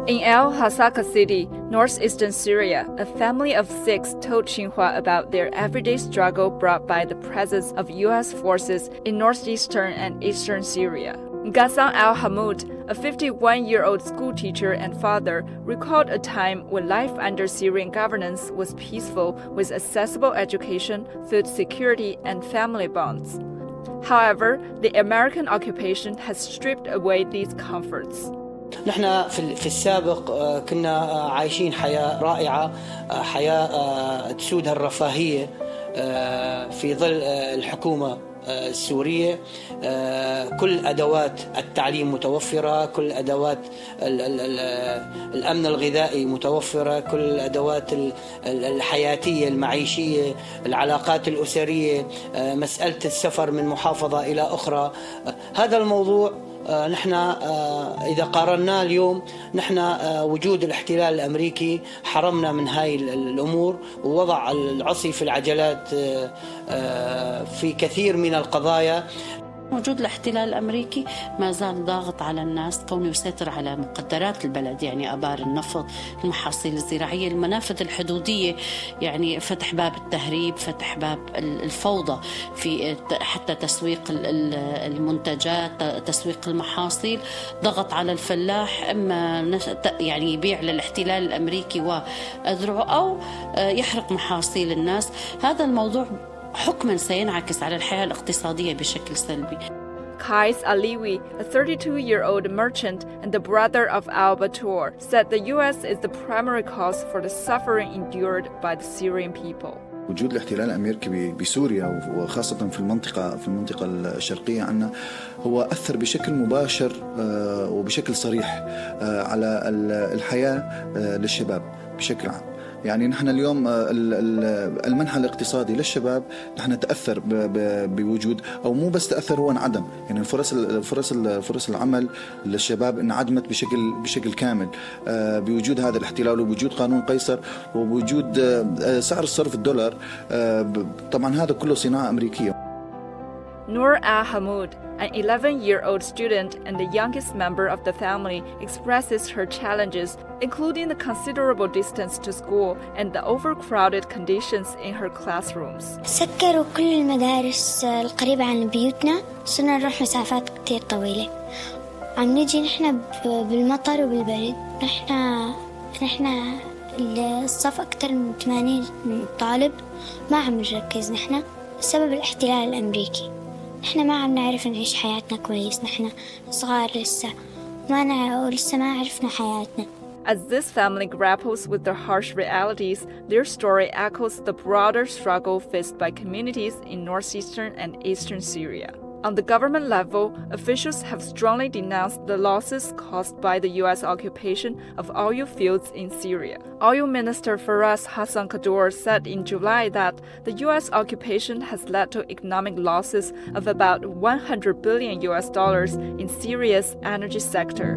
In al-Hasaka city, northeastern Syria, a family of 6 told Xinhua about their everyday struggle brought by the presence of U.S. forces in northeastern and eastern Syria. Ghassan al-Hamoud, a 51-year-old schoolteacher and father, recalled a time when life under Syrian governance was peaceful with accessible education, food security, and family bonds. However, the American occupation has stripped away these comforts. نحن في السابق كنا عايشين حياة رائعة، حياة تسودها الرفاهية في ظل الحكومة السورية. كل أدوات التعليم متوفرة، كل أدوات الأمن الغذائي متوفرة، كل الأدوات الحياتية المعيشية، العلاقات الأسرية، مسألة السفر من محافظة إلى أخرى. هذا الموضوع نحن إذا قارناه اليوم، نحن وجود الاحتلال الأمريكي حرمنا من هاي الأمور ووضع العصي في العجلات في كثير من القضايا. وجود الاحتلال الأمريكي ما زال ضاغط على الناس، كونه يسيطر على مقدرات البلد، يعني آبار النفط، المحاصيل الزراعية، المنافذ الحدودية، يعني فتح باب التهريب، فتح باب الفوضى في حتى تسويق المنتجات، تسويق المحاصيل، ضغط على الفلاح، إما يعني يبيع للاحتلال الأمريكي وأذرعه أو يحرق محاصيل الناس. هذا الموضوع حكماً سينعكس على الحياة الاقتصادية بشكل سلبي. Qais Aliwi, a 32-year-old merchant and the brother of al-Batur, said the U.S. is the primary cause for the suffering endured by the Syrian people. وجود الاحتلال الأمريكي بسوريا وخاصة في المنطقة الشرقية عنا هو أثر بشكل مباشر وبشكل صريح على الحياة للشباب بشكل عام. يعني نحن اليوم المنحى الاقتصادي للشباب نحن تأثر بوجود، أو مو بس تأثر، هو انعدم. يعني فرص العمل للشباب انعدمت بشكل كامل بوجود هذا الاحتلال وبوجود قانون قيصر وبوجود سعر الصرف الدولار. طبعا هذا كله صناعة أمريكية. Noor al-Hamoud, an 11-year-old student and the youngest member of the family, expresses her challenges, including the considerable distance to school and the overcrowded conditions in her classrooms. سكروا كل المدارس القريبة عن بيوتنا، صرنا نروح مسافات كتير طويلة. عم نيجي نحن بالمطر وبالبرد. نحن الصف أكثر من 80 طالب، ما عم نركز نحن بسبب الاحتلال الأمريكي. نحن ما عم نعرف نعيش حياتنا كويس، نحن صغار لسه ما عرفنا حياتنا. As this family grapples with the harsh realities, their story echoes the broader struggle faced by communities in northeastern and eastern Syria. On the government level, officials have strongly denounced the losses caused by the U.S. occupation of oil fields in Syria. Oil Minister Faraz Hassan Kadur said in July that the U.S. occupation has led to economic losses of about $100 billion in Syria's energy sector.